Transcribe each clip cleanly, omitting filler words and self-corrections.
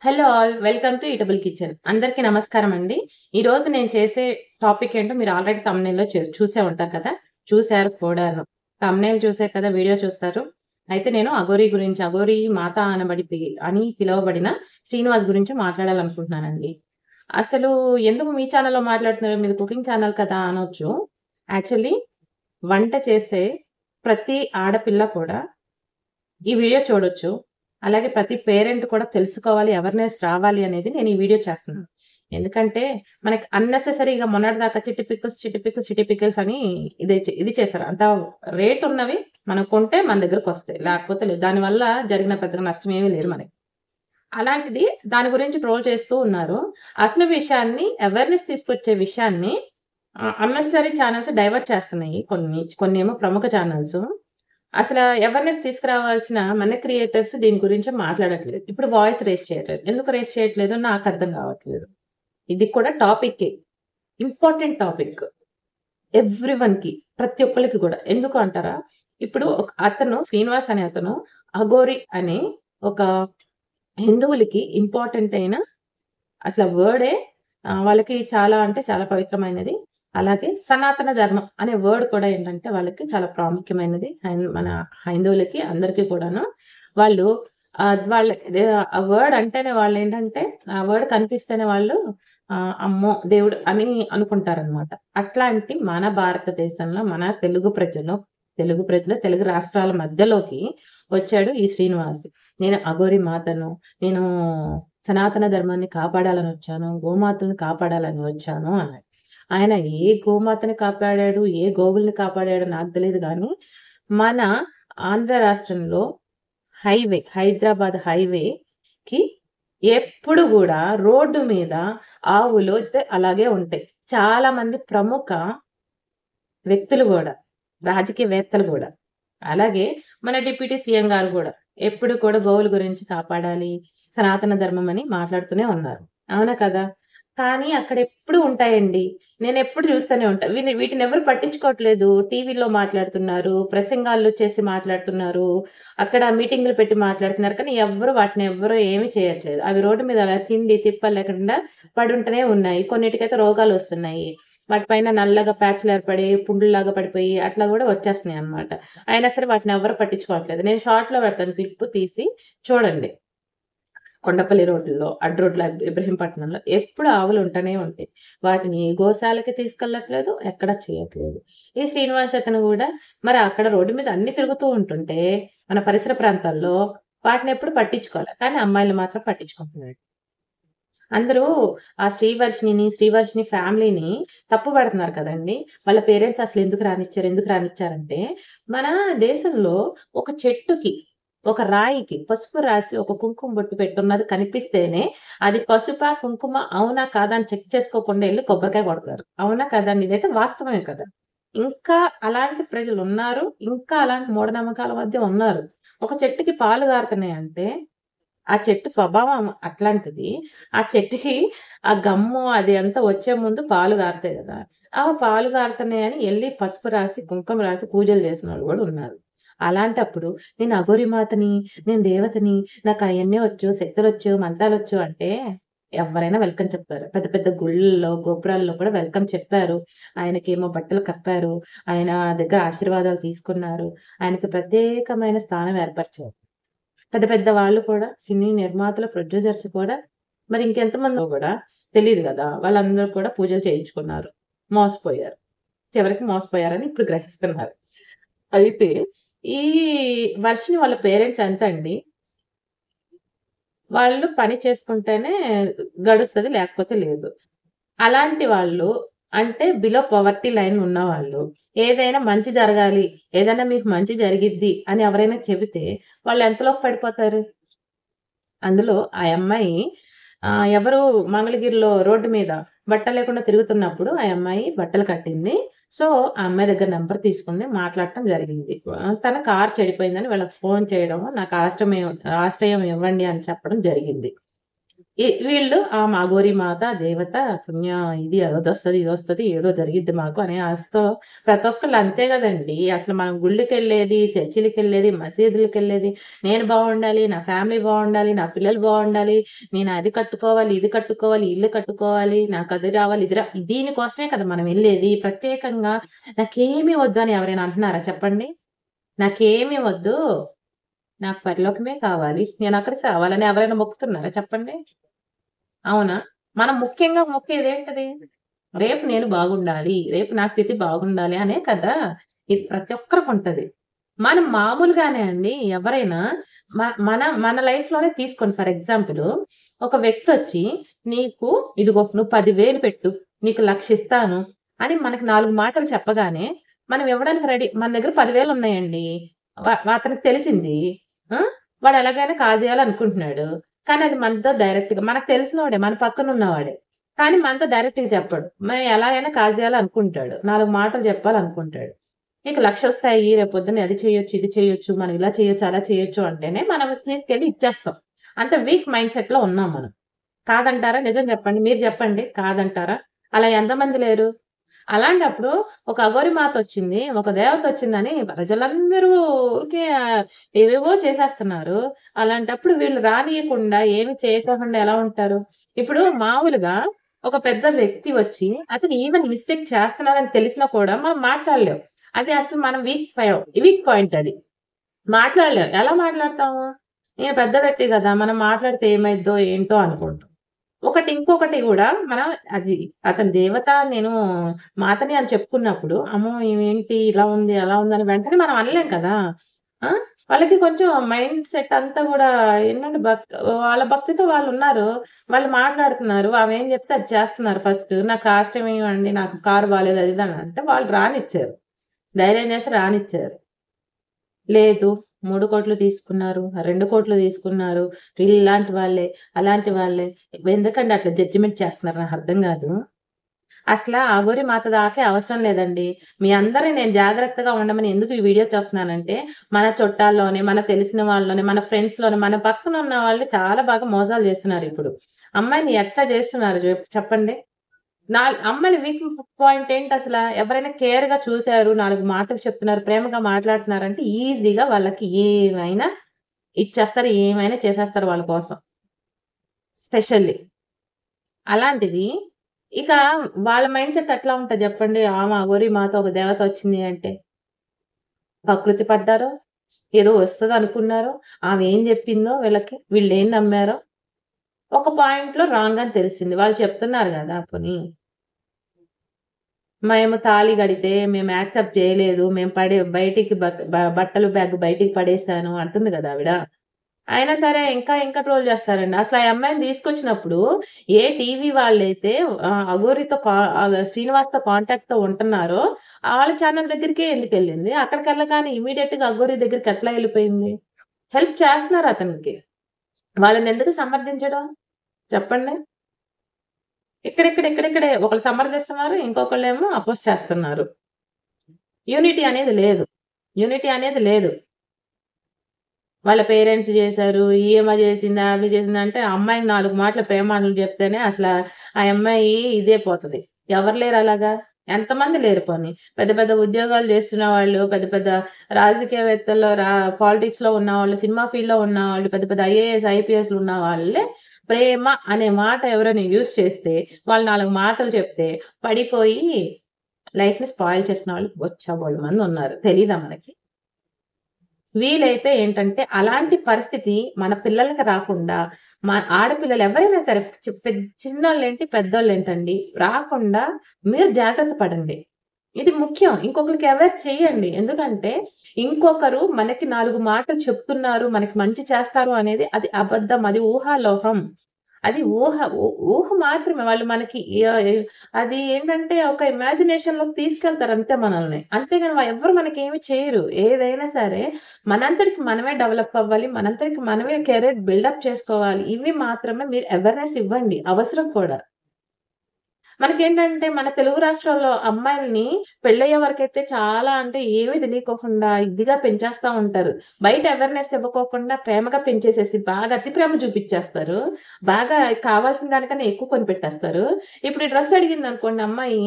Hello all. Welcome to eatable kitchen. అందరికీ నమస్కారం అండి. ఈరోజు నేను చేసే టాపిక్ ఏంటో మీరు ఆల్రెడీ థంబ్‌నెయిల్‌లో చూసే ఉంటారు కదా! చూసారు కూడాను. థంబ్‌నెయిల్ చూసే కదా వీడియో చూస్తారు. అయితే నేను అఘోరి గురించి, అఘోరి మాత అని పిలువబడిన శ్రీనివాస్ గురించి మాట్లాడాలనుకుంటున్నానండి. అసలు ఎందుకు మీ ఛానెల్‌లో మాట్లాడుతున్నారు? మీది కుకింగ్ ఛానెల్ కదా అనొచ్చు. యాక్చువల్లీ వంట చేసే ప్రతి ఆడపిల్ల కూడా ఈ వీడియో చూడొచ్చు. అలాగే ప్రతి పేరెంట్ కూడా తెలుసుకోవాలి, అవేర్‌నెస్ రావాలి అనేది నేను ఈ వీడియో చేస్తున్నాను. ఎందుకంటే మనకి అన్నెసెసరీగా మొన్నటిదాకా చిట్టి పికిల్స్, చిట్టి పికిల్స్, చిట్టి పికిల్స్ అని ఇది చేశారు. అంత రేట్ ఉన్నవి మనం కొంటే మన దగ్గరకొస్తాయి. లేకపోతే లేదు. దానివల్ల జరిగిన పెద్దగా నష్టం ఏమీ లేదు మనకి. అలాంటిది దాని గురించి ట్రోల్ చేస్తూ ఉన్నారు. అసలు విషయాన్ని అవేర్‌నెస్ తీసుకొచ్చే విషయాన్ని అన్నెసెసరీ ఛానెల్స్ డైవర్ట్ చేస్తున్నాయి కొన్నేమో ప్రముఖ ఛానెల్స్. అసల అవేర్‌నెస్ తీసుకురావాల్సిన మన క్రియేటర్స్ దీని గురించి మాట్లాడట్లేదు. ఇప్పుడు వాయిస్ రైజ్ చేయట్లేదు. ఎందుకు రైజ్ చేయట్లేదో నాకర్థం కావట్లేదు. ఇది కూడా టాపిక్కే. Important topic. ఎవ్రీవన్‌కి. ప్రతి ఒక్కళ్ళకి గూడా. ఎందుకు అంటారా? ఇప్పుడు అతను శ్రీనివాస్ అనే అతను అఘోరి అనే ఒక హిందువులకి ఇంపార్టెంట్ అయిన అసల వర్డే వాళ్ళకి చాలా అంటే చాలా పవిత్రమైనది. అలాగే సనాతన ధర్మం అనే వర్డ్ కూడా ఏంటంటే వాళ్ళకి చాలా ప్రాముఖ్యమైనది. మన హైందువులకి అందరికీ కూడాను. వాళ్ళు వాళ్ళ ఆ వర్డ్ అంటేనే వాళ్ళేంటంటే ఆ వర్డ్ కనిపిస్తేనే వాళ్ళు అమ్మో! దేవుడు అని అనుకుంటారనమాట. అట్లాంటి మన భారతదేశంలో మన తెలుగు ప్రజలు తెలుగు రాష్ట్రాల మధ్యలోకి వచ్చాడు ఈ శ్రీనివాస్. నేను అఘోరి మాతను. నేను సనాతన ధర్మాన్ని కాపాడాలనొచ్చాను. గోమాతను కాపాడాలని వచ్చాను అన్నాడు. ఆయన ఏ గోమాతని కాపాడాడు, ఏ గోవుల్ని కాపాడాడో నాకు తెలీదు గానీ, మన ఆంధ్ర రాష్ట్రంలో హైదరాబాద్ హైవేకి ఎప్పుడు గూడా రోడ్డు మీద ఆవులు అయితే అలాగే ఉంటాయి. చాలా మంది ప్రముఖ వ్యక్తులు గూడా, రాజకీయవేత్తలు గూడా, అలాగే మన డిప్యూటీ సీఎం గారు గూడా ఎప్పుడు కూడా గోవుల గురించి కాపాడాలి, సనాతన ధర్మం అని మాట్లాడుతూనే ఉన్నారు. అవునా కదా! కానీ అక్కడెప్పుడు ఉంటాయండి. నేనెప్పుడు చూస్తూనే ఉంటా. వీటినెవరు పట్టించుకోవట్లేదు. టీవీలో మాట్లాడుతున్నారు, ప్రసంగాల్లో చేసి మాట్లాడుతున్నారు, అక్కడ మీటింగులు పెట్టి మాట్లాడుతున్నారు. కానీ వాటిని ఎవ్వరు ఏమి చేయట్లేదు. అవి రోడ్డు మీద అలా తిండి, తిప్పలు లేకుండా పడుంటూనే ఉన్నాయి. కొన్నిటికైతే రోగాలొస్తున్నాయి. వాటి పైన నల్లగా ప్యాచ్‌లు ఏర్పడి, పుండుల్లాగా పడిపోయి అట్లా గూడా వచ్చేస్తున్నాయన్నమాట. అయినా సరే వాటినెవ్వరు పట్టించుకోవట్లేదు. నేను షార్ట్‌లో పెడతాను క్లిప్ తీసి చూడండి. కొండపల్లి రోడ్డులో, అడ్డు రోడ్లో ఇబ్రహీంపట్నంలో ఎప్పుడు ఆవులు ఉంటనే ఉంటాయి. వాటిని ఏ గోశాలకి తీసుకెళ్ళట్లేదు, ఎక్కడ చేయట్లేదు. ఈ శ్రీనివాస్ అతను గూడా మరి అక్కడ రోడ్డు మీద అన్నీ తిరుగుతూ ఉంటుంటే, మన పరిసర ప్రాంతాల్లో వాటినెప్పుడు పట్టించుకోలే. కానీ అమ్మాయిలు మాత్రం పట్టించుకుంటున్నాడు. అందరూ ఆ శ్రీవర్షిని ఫ్యామిలీని తప్పు పడుతున్నారు కదండీ! వాళ్ళ పేరెంట్స్ ఎందుకు రానిచ్చారంటే, మన దేశంలో ఒక చెట్టుకి, ఒక రాయికి పసుపు రాసి ఒక కుంకుమ బొట్టు పెట్టున్నది కనిపిస్తేనే, అది పసుపా, కుంకుమ అవునా, కాదా అని చెక్ చేసుకోకుండా ఎళ్లి కొబ్బరికాయ కొడతారు. అవునా కాదా అండి? ఇదైతే వాస్తవమే కదా! ఇంకా అలాంటి ప్రజలున్నారు. ఇంకా అలాంటి మూఢనమ్మకాల మధ్య ఉన్నారు. ఒక చెట్టుకి పాలు గారుతున్నాయంటే ఆ చెట్టు స్వభావం అట్లాంటిది. ఆ చెట్టుకి ఆ గమ్ము అది అంతా వచ్చే ముందు పాలు గారుతాయి గదా! ఆ పాలు గారుతున్నాయని ఎళ్లి పసుపు రాసి, కుంకుమ రాసి పూజలు చేసినోళ్ళు గూడా ఉన్నారు. అలాంటప్పుడు నేను అఘోరి మాతని, నేను దేవతని, నాకు అయన్నీ వచ్చు, శక్తులొచ్చు, మంత్రాలొచ్చు అంటే ఎవ్వరైనా వెల్కమ్ చెప్తారు. పెద్ద పెద్ద గుళ్ళల్లో, గోపురాల్లో కూడా వెల్కమ్ చెప్పారు. ఆయనకేమో బట్టలు కప్పారు. ఆయన దగ్గర ఆశీర్వాదాలు తీసుకున్నారు. ఆయనకి ప్రత్యేకమైన స్థానం ఏర్పరిచారు. పెద్ద పెద్ద వాళ్ళు కూడా సినీ నిర్మాతలు, ప్రొడ్యూసర్స్ కూడా మరి ఇంకెంతమందో గూడా తెలీదు గదా! వాళ్ళందరూ కూడా పూజలు చేయించుకున్నారు. మోసపోయారు. చివరికి మోసపోయారని ఇప్పుడు గ్రహిస్తున్నారు. అయితే ఈ వర్షిని వాళ్ళ పేరెంట్స్ ఎంతండి? వాళ్ళు పని చేసుకుంటేనే గడుస్తది. లేకపోతే లేదు. అలాంటి వాళ్ళు అంటే బిలో పోవర్టీ లైన్ ఉన్నవాళ్ళు. ఏదైనా మంచి జరగాలి, ఏదైనా మీకు మంచి జరిగిద్ది అని ఎవరైనా చెబితే వాళ్ళు ఎంతలోకి పడిపోతారు? అందులో ఆ అమ్మాయి ఎవరు మంగళగిరిలో రోడ్డు మీద బట్టలు లేకుండా తిరుగుతున్నప్పుడు ఆ అమ్మాయి బట్టలు కట్టింది. సో, ఆ అమ్మాయి దగ్గర నంబర్ తీసుకుంది. మాట్లాడటం జరిగింది. తన కారు చెడిపోయిందని వాళ్ళకి ఫోను చేయడం, నాకు ఆశ్రయం ఇవ్వండి అని చెప్పడం జరిగింది. వీళ్ళు మా గోరీమాత, దేవత, పుణ్యం ఇది అదొస్తది, ఇదొస్తది, ఏదో జరిగిద్ది మాకు అనే ఆశతో ప్రతి ఒక్కళ్ళు అంతే గదండీ! అసలు మనం గుళ్ళకెళ్ళేది, చర్చిలకెళ్ళేది, మసీదులకెళ్ళేది, నేను బావుండాలి, నా ఫ్యామిలీ బావుండాలి, నా పిల్లలు బావుండాలి, నేను అది కట్టుకోవాలి, ఇది కట్టుకోవాలి, ఇల్లు కట్టుకోవాలి, నాకది రావాలి, దీనికోసమే కదా మనం ఎళ్ళేది. ప్రత్యేకంగా నాకేమి వద్దు అని ఎవరైనా అంటున్నారా చెప్పండి? నాకేమి వద్దు, నాకు పరలోకమే కావాలి, నేనక్కడికి రావాలని ఎవరైనా మొక్కుతున్నారా చెప్పండి? అవునా? మనం ముఖ్యంగా మొక్కేదేంటది? రేపు నేను బాగుండాలి. రేపు నా స్థితి బాగుండాలి అనే కదా! ఇది ప్రతి ఒక్కరికుంటది. మనం మామూలుగానే అండి ఎవరైనా మన లైఫ్‌లోనే తీసుకోండి ఫర్ ఎగ్జాంపుల్ ఒక వ్యక్తొచ్చి నీకు ఇదిగో నువ్వు 10,000 పెట్టు. నీకు 1,00,000 ఇస్తాను అని మనకు 4 మాటలు చెప్పగానే మనం ఇవ్వడానికి రెడీ. మన దగ్గర 10,000 ఉన్నాయండి. అతనికి తెలిసింది. ఆ! వాడు ఎలాగైనా కాజేయాలనుకుంటున్నాడు. కానీ అది మనతో డైరెక్ట్‌గా మనకు తెలిసినోడే. మన పక్కనున్నవాడే. కానీ మనతో డైరెక్ట్‌గా చెప్పడు. మనం ఎలాగైనా కాజేయాలనుకుంటాడు. 4 మాటలు చెప్పాలనుకుంటాడు. నీకు 1,00,000 వస్తాయి. రేపొద్దున అది చేయొచ్చు, ఇది చేయొచ్చు, మనం ఇలా చేయొచ్చు, అలా చేయొచ్చు అంటేనే మనం తీసుకెళ్ళి ఇచ్చేస్తాం. అంత వీక్ మైండ్ సెట్‌లో ఉన్నాం మనం. కాదంటారా? నిజం చెప్పండి. మీరు చెప్పండి. కాదంటారా? అలా ఎంతమంది లేరు? అలాంటప్పుడు ఒక అఘోరి మాతొచ్చింది, ఒక దేవతొచ్చిందని ప్రజలందరూ ఊరికే ఏవేవో చేసేస్తున్నారు. అలాంటప్పుడు వీళ్ళు రానీయకుండా, ఏమి చేయకోకుండా ఎలా ఉంటారు? ఇప్పుడు మామూలుగా ఒక పెద్ద వ్యక్తి వచ్చి, అతను ఈవెన్ మిస్టేక్ చేస్తున్నాడని తెలిసినా కూడా మనం మాట్లాడలేం. అది అసలు మనం వీక్ పాయింట్ అది. మాట్లాడలేం. ఎలా మాట్లాడతాము? ఈయన పెద్ద వ్యక్తి గదా! మనం మాట్లాడితే ఏమైద్దో, ఏంటో అనుకుంటాం. ఇంకొకటి గూడా మనం అది అతని దేవత నేను మాతని అని చెప్పుకున్నప్పుడు, అమ్మో! ఈమేంటి ఇలా ఉంది, అలా ఉందని వెంటనే మనం అనలేం కదా! ఆ! వాళ్ళకి కొంచెం మైండ్ సెట్ అంతా గూడా ఏంటంటే వాళ్ళ భక్తితో వాళ్ళున్నారు. వాళ్ళు మాట్లాడుతున్నారు. ఆమేం జెప్తే అది చేస్తున్నారు ఫస్ట్. నాకు కాష్టం ఇవ్వండి, నాకు కారు బాలేదు అది ఇది అని అంటే వాళ్ళు రానిచ్చారు. ధైర్యం చేసి రానిచ్చారు. లేదు. 3,00,00,000 తీసుకున్నారు. 2,00,00,000 తీసుకున్నారు. వీళ్ళిలాంటి వాళ్ళే, అలాంటి వాళ్ళే. ఎందుకండి అట్లా జడ్జిమెంట్ చేస్తున్నారు నాకర్థం గాదు. అసలా అఘోరి మాత దాకే అవసరం లేదండి. మీ అందరిని నేను జాగ్రత్తగా ఉండమని ఎందుకు ఈ వీడియో చేస్తున్నానంటే, మన చుట్టాల్లోనే, మన తెలిసిన వాళ్ళలోనే, మన ఫ్రెండ్స్‌లోనే, మన పక్కన ఉన్న వాళ్ళు చాలా బాగా మోసాలు చేస్తున్నారిప్పుడు. అమ్మాయిని ఎట్లా చేస్తున్నారు చెప్పండి? అమ్మాయిల వీక్ పాయింట్ ఏంటసల? ఎవరైనా కేర్‌గా చూసారు, 4 మాటలు చెప్తున్నారు, ప్రేమగా మాట్లాడుతున్నారంటే ఈజీగా వాళ్ళకి ఏమైనా ఇచ్చేస్తారు. ఏమైనా చేసేస్తారు వాళ్ళ కోసం. స్పెషల్లీ. అలాంటిది ఇక వాళ్ళ మైండ్ సెట్ ఎట్లా ఉంటది జెప్పండి? ఆమె అఘోరి మాత ఒక దేవత వచ్చింది అంటే, కకృతి పడ్డారో, ఏదో వస్తదనుకున్నారో, ఆమె ఏం జెప్పిందో వీళ్ళేం నమ్మారో, ఒక పాయింట్‌లో రాంగ్ అని తెలిసింది. వాళ్ళు చెప్తున్నారు గదా! పోనీ మేము తాళి గడితే మేము యాక్సెప్ట్ చేయలేదు. మేము బయటికి బట్టలు బ్యాగ్ బయటికి పడేసాను అంటుంది గదా ఆవిడ. అయినా సరే ఇంకా ట్రోల్ చేస్తారండి. అసలు ఆ అమ్మాయిని తీసుకొచ్చినప్పుడు ఏ టీవీ వాళ్ళైతే అఘోరితో శ్రీనివాస్‌తో కాంటాక్ట్‌తో ఉంటున్నారో వాళ్ళ ఛానెల్ దగ్గరికే ఎందుకెళ్ళింది? అక్కడికెళ్ళగానే ఇమ్మీడియేట్‌గా అఘోరి దగ్గరికి ఎట్లా ఎళ్ళిపోయింది? హెల్ప్ చేస్తున్నారు అతనికి. వాళ్ళనెందుకు సమర్థించడం? చెప్పండి. ఇక్కడిక్కడే ఒకళ్ళు సమర్థిస్తున్నారు. ఇంకొకళ్ళేమో అపోజ్ చేస్తున్నారు. యూనిటీ అనేది లేదు. యూనిటీ అనేది లేదు. వాళ్ళ పేరెంట్స్ జేశారు. ఈమె జేసింది, ఆమె జేసిందంటే ఆ అమ్మాయికి 4 మాటలు ప్రేమ మాటలు జెప్తేనే ఆ అమ్మాయి ఇదే పోతది. ఎవరు లేరు అలాగా? ఎంతమంది లేరు పోనీ. పెద్ద పెద్ద ఉద్యోగాలు జేస్తున్న వాళ్ళు, పెద్ద పెద్ద రాజకీయవేత్తల్లో పాలిటిక్స్‌లో ఉన్నవాళ్ళు, సినిమా ఫీల్డ్‌లో ఉన్నవాళ్ళు, పెద్ద పెద్ద ఐఏఎస్, ఐపీఎస్‌లు ఉన్న వాళ్ళే ప్రేమ అనే మాట ఎవరైనా యూజ్ చేస్తే, వాళ్ళు 4 మాటలు చెప్తే పడిపోయి లైఫ్‌ని స్పాయిల్ చేసుకున్న వాళ్ళు బొచ్చబోళ్ళు మందున్నారు. తెలీదా మనకి? వీలైతే ఏంటంటే, అలాంటి పరిస్థితి మన పిల్లలకి రాకుండా, ఆడపిల్లలు ఎవరైనా సరే చిన్నోళ్ళేంటి, పెద్దోళ్ళేంటండి, రాకుండా మీరు జాగ్రత్త పడండి. ఇది ముఖ్యం. ఇంకొకళ్ళకి అవేర్ చేయండి. ఎందుకంటే, ఇంకొకరు మనకి 4 మాటలు చెప్తున్నారు, మనకి మంచి చేస్తారు అనేది అది అబద్ధం. అది ఊహాలోహం. అది ఊహ మాత్రమే. వాళ్ళు మనకి అది ఏంటంటే ఒక ఇమాజినేషన్‌లోకి తీసుకెళ్తారు అంతే మనల్ని. అంతేగాని ఎవ్వరు మనకేమి చేయరు. ఏదైనా సరే మనంతటికి మనమే డెవలప్ అవ్వాలి. మనంతటికి మనమే కెరీర్ బిల్డప్ చేసుకోవాలి. ఇవి మాత్రమే మీరు అవేర్‌నెస్ ఇవ్వండి. అవసరం కూడా. మనకేంటంటే మన తెలుగు రాష్ట్రాల్లో అమ్మాయిల్ని పెళ్ళయ్యే వరకైతే చాలా అంటే ఏమీ తెలియకోకుండా ఇదిగా పెంచేస్తా ఉంటారు. బయట అవేర్‌నెస్ ఇవ్వకోకుండా ప్రేమగా పెంచేసేసి బాగా అతి ప్రేమ చూపిచ్చేస్తారు. బాగా కావాల్సిన దానికన్నా ఎక్కువ కొనిపెట్టేస్తారు. ఇప్పుడు ఈ డ్రెస్ అడిగిందనుకోండి అమ్మాయి,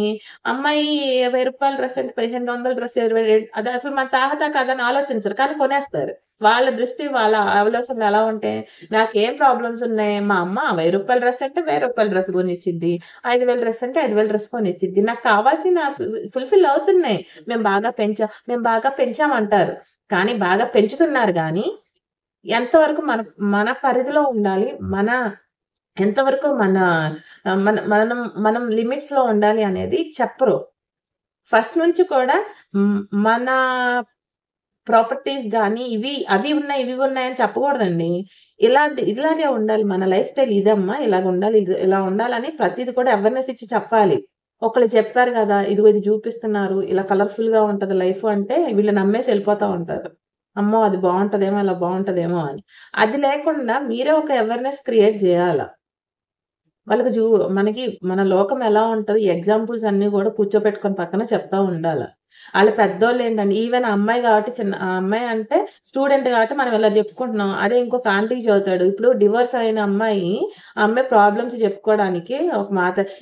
అమ్మాయి రూ. 1000 డ్రెస్ అంటే 1500 డ్రెస్ 22 అది అసలు మన తాహతా కాదని ఆలోచించరు. కానీ కొనేస్తారు. వాళ్ళ దృష్టి, వాళ్ళ ఆలోచనలు ఎలా ఉంటాయి? నాకేం ప్రాబ్లమ్స్ ఉన్నాయి? మా అమ్మ రూ. 1000 డ్రెస్ అంటే రూ. 1000 డ్రెస్ కొనిచ్చిద్ది. 5000 డ్రెస్ అంటే 5000 డ్రెస్ కొనిచ్చిద్ది. నాకు కావాల్సిన ఫుల్‌ఫిల్ అవుతున్నాయి. మేము బాగా పెంచామంటారు. కానీ బాగా పెంచుతున్నారు గానీ, ఎంతవరకు మన పరిధిలో ఉండాలి. ఎంతవరకు మన మనం మనం లిమిట్స్‌లో ఉండాలి అనేది చెప్పరు. ఫస్ట్ నుంచి కూడా మన ప్రాపర్టీస్ గాని, అవి ఉన్నాయి, ఇవి ఉన్నాయని చెప్పకూడదండి. ఇలాగే ఉండాలి. మన లైఫ్ స్టైల్ ఇదమ్మా! ఇలాగుండాలి. ఇలా ఉండాలని ప్రతీది కూడా అవేర్‌నెస్ ఇచ్చి చెప్పాలి. ఒకళ్ళు చెప్పారు గదా! ఇదిగో ఇది జూపిస్తున్నారు. ఇలా కలర్‌ఫుల్‌గా ఉంటది లైఫు అంటే వీళ్ళు నమ్మేసి ఎళ్ళిపోతా ఉంటారు. అమ్మో! అది బావుంటదేమో, ఇలా బావుంటదేమో అని. అది లేకుండా మీరే ఒక అవేర్‌నెస్ క్రియేట్ జేయాల. వాళ్ళకి మనకి మన లోకం ఎలా ఉంటది, ఎగ్జాంపుల్స్ అన్నీ గూడా కూర్చోపెట్టుకొని పక్కన చెప్తా ఉండాల. ఆళ్ళు పెద్దోళ్ళేంటండి ఈవెన్ ఆ అమ్మాయి గాబట్టి ఆ అమ్మాయి అంటే స్టూడెంట్ గాబట్టి మనం ఇలా జెప్పుకుంటున్నాం. అదే ఇంకొక ఆంటీకి చెబుతాడు. ఇప్పుడు డివోర్స్ అయిన అమ్మాయి, ఆ అమ్మాయి ప్రాబ్లమ్స్ చెప్పుకోవడానికి ఒక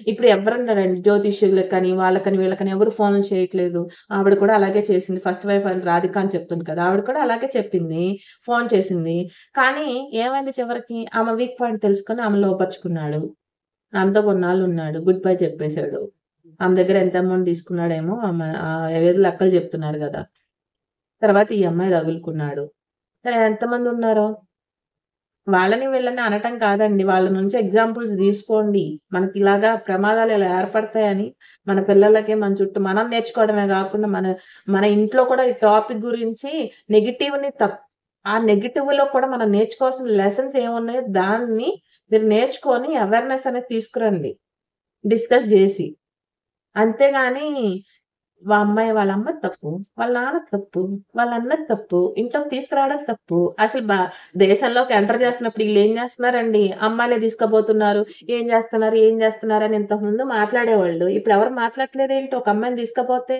ఇప్పుడు ఎవరున్నారండి జ్యోతిష్యులకని, వాళ్ళకని, వీళ్ళకని ఎవరు ఫోన్లు చేయట్లేదు. ఆవిడ కూడా అలాగే చేసింది. ఫస్ట్ వైఫ్ అని రాధిక అని చెప్తుంది కదా! ఆవిడ కూడా అలాగే చెప్పింది. ఫోన్ చేసింది. కానీ ఏమైంది చివరికి ఆమె వీక్ పాయింట్ తెలుసుకొని ఆమె లోపరుచుకున్నాడు. ఆమెతో కొన్నాళ్ళున్నాడు. Good bye చెప్పేసాడు. ఆమె దగ్గర ఎంత అమౌంట్ తీసుకున్నాడేమో ఏవేదో లెక్కలు చెప్తున్నారు గదా! తర్వాత ఈ అమ్మాయి తగులుకున్నాడు. సరే ఎంతమందున్నారో వాళ్ళని వీళ్ళని అనటం కాదండి. వాళ్ళ నుంచి ఎగ్జాంపుల్స్ తీసుకోండి. మనకిలాగా ప్రమాదాలు ఇలా ఏర్పడతాయని మన పిల్లలకి మన చుట్టూ మనం నేర్చుకోవడమే గాకుండా మన ఇంట్లో కూడా ఈ టాపిక్ గురించి నెగెటివ్‌ని ఆ నెగెటివ్‌లో కూడా మనం నేర్చుకోవాల్సిన లెసన్స్ ఏమున్నాయో దాన్ని మీరు నేర్చుకొని అవేర్‌నెస్ అనేది తీసుకురండి. డిస్కస్ జేసి. అంతేగాని వాళ్ళ అమ్మది తప్పు, వాళ్ళ నాన్నది తప్పు, వాళ్ళ అన్నది తప్పు, ఇంట్లోకి తీసుకురావడం తప్పు. అసలు దేశంలోకి ఎంటర్ చేస్తున్నప్పుడు ఈళ్ళేం చేస్తున్నారండి, అమ్మాయిలే తీసుకుపోతున్నారు, ఏం చేస్తున్నారు అని ఇంతకుముందు మాట్లాడేవాళ్ళు. ఇప్పుడెవరు మాట్లాడట్లేదేంటి ఒక అమ్మాయిని తీసుకపోతే?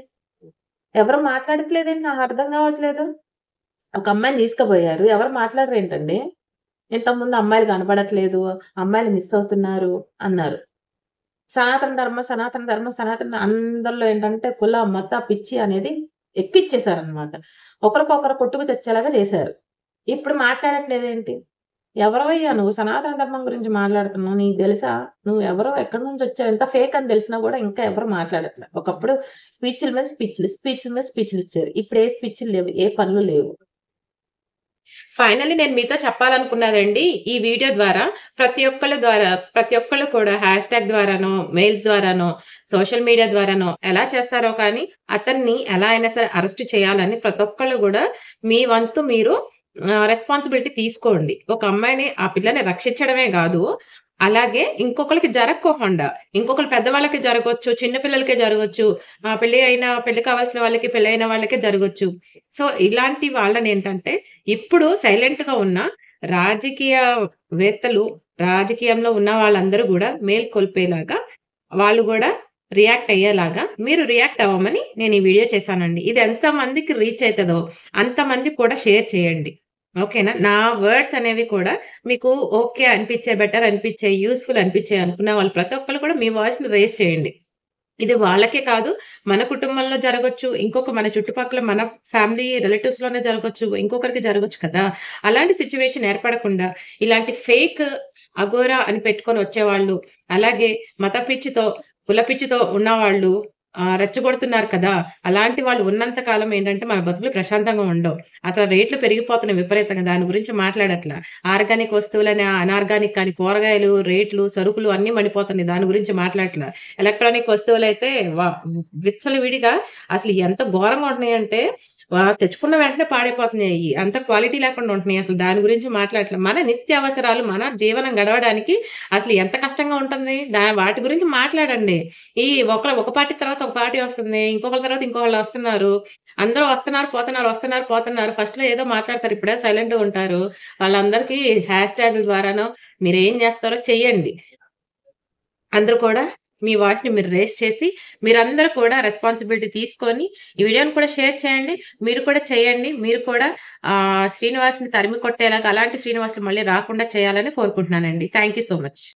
ఎవరు మాట్లాడట్లేదేంటి నాకర్థం కావట్లేదు. ఒక అమ్మాయిని తీసుకుపోయారు. ఎవరు మాట్లాడరేంటండి? ఇంతకుముందు అమ్మాయిలు కనపడట్లేదు, అమ్మాయిలు మిస్ అవుతున్నారు అన్నారు. సనాతన ధర్మం, సనాతన ధర్మం, అందరిలో ఏంటంటే కుల, మత పిచ్చి అనేది ఎక్కిచ్చేసారనమాట. ఒకరికొకరు కొట్టుకు చచ్చేలాగా చేశారు. ఇప్పుడు మాట్లాడట్లేదేంటి? ఎవరివయ్యా నువ్వు? సనాతన ధర్మం గురించి మాట్లాడుతున్నావు. నీకు తెలుసా? నువ్వెవరో ఎక్కడి నుంచొచ్చావు? ఎంత ఫేక్ అని తెలిసినా గూడా ఇంకా ఎవరు మాట్లాడట్లే. ఒకప్పుడు స్పీచ్‌ల మీద స్పీచ్‌లు, స్పీచ్‌ల మీద స్పీచ్‌లిచ్చారు. ఇప్పుడు ఏ స్పీచ్‌లు లేవు. ఏ పనులు లేవు. ఫైనల్లీ నేను మీతో చెప్పాలనుకున్నదండి, ఈ వీడియో ద్వారా ప్రతి ఒక్కళ్ళు కూడా హ్యాష్‌ట్యాగ్ ద్వారానో, మెయిల్స్ ద్వారానో, సోషల్ మీడియా ద్వారానో ఎలా చేస్తారో కానీ, అతన్ని ఎలా అయినా సరే అరెస్ట్ చేయాలని ప్రతి ఒక్కళ్ళు గూడా మీ వంతు మీరు రెస్పాన్సిబిలిటీ తీసుకోండి. ఒక అమ్మాయిని ఆ పిల్లని రక్షించడమే గాదు, అలాగే ఇంకొకళ్ళకి జరక్కోకుండా, ఇంకొకళ్ళు పెద్దవాళ్ళకి జరగొచ్చు, చిన్న పిల్లలకే జరగొచ్చు, పెళ్లి కావాల్సిన వాళ్ళకి, పెళ్లయిన వాళ్ళకే జరగొచ్చు. సో, ఇలాంటి వాళ్ళనేంటంటే ఇప్పుడు సైలెంట్‌గా ఉన్న రాజకీయవేత్తలు, రాజకీయంలో ఉన్న వాళ్ళందరూ గూడా మేల్కొల్పేలాగా, వాళ్ళు గూడా రియాక్ట్ అయ్యేలాగా మీరు రియాక్ట్ అవ్వమని నేను ఈ వీడియో చేశానండి. ఇది ఎంత మందికి రీచ్ అయితదో అంతమందికి కూడా షేర్ చేయండి. ఓకేనా? నా వర్డ్స్ అనేవి కూడా మీకు ఓకే బెటర్ అనిపిచ్చాయి, యూజ్‌ఫుల్ అనిపిచ్చాయి అనుకున్న వాళ్ళు ప్రతి ఒక్కళ్ళు కూడా మీ వాయిస్‌ని రైజ్ చేయండి. ఇది వాళ్ళకే కాదు, మన కుటుంబంలో జరగొచ్చు. మన చుట్టుపక్కల మన ఫ్యామిలీ రిలేటివ్స్‌లోనే జరగొచ్చు. ఇంకొకరికి జరగొచ్చు కదా! అలాంటి సిట్యుయేషన్ ఏర్పడకుండా, ఇలాంటి ఫేక్ అఘోరా అని పెట్టుకొని వచ్చేవాళ్ళు, అలాగే మత పిచ్చితో, కుల పిచ్చితో ఉన్నవాళ్ళు రెచ్చగొడుతున్నారు కదా! అలాంటి వాళ్ళు ఉన్నంత కాలం ఏంటంటే, మన బతుకులు ప్రశాంతంగా ఉండవు. అసలు రేట్లు పెరిగిపోతున్నాయి విపరీతంగా. దాని గురించి మాట్లాడట్ల. ఆర్గానిక్ వస్తువులని, అనార్గానిక్ అని కూరగాయలు రేట్లు, సరుకులు అన్నీ మండిపోతున్నాయి. దాని గురించి మాట్లాడట్ల. ఎలక్ట్రానిక్ వస్తువులైతే విచ్చలవిడిగా అసలు ఎంత ఘోరంగా ఉంటున్నాయంటే, తెచ్చుకున్న వెంటనే పాడైపోతున్నాయి. అంత క్వాలిటీ లేకుండా ఉంటున్నాయి. అసలు దాని గురించి మాట్లాడట్లే. మన నిత్యావసరాలు, మన జీవనం గడవడానికి అసలు ఎంత కష్టంగా ఉంటుంది. వాటి గురించి మాట్లాడండి. ఈ ఒక పార్టీ తర్వాత ఒక పార్టీ వస్తుంది. ఇంకొకళ్ళ తర్వాత ఇంకొకళ్ళొస్తున్నారు. అందరూ వస్తున్నారు, పోతున్నారు, వస్తున్నారు, పోతున్నారు. ఫస్ట్‌లో ఏదో మాట్లాడతారు. ఇప్పుడే సైలెంట్‌గా ఉంటారు. వాళ్ళందరికీ హ్యాష్ ట్యాగుల ద్వారానో మీరేం జేస్తారో చెయ్యండి. అందరూ కూడా మీ వాయిస్‌ని మీరు రైజ్ చేసి, మీరందరూ కూడా రెస్పాన్సిబిలిటీ తీసుకొని, ఈ వీడియోని కూడా షేర్ చేయండి. మీరు కూడా చేయండి. మీరు కూడా శ్రీనివాస్‌ని తరిమి కొట్టేలాగా అలాంటి శ్రీనివాసులు మళ్ళీ రాకుండా చేయాలని కోరుకుంటున్నానండి. Thank you so much.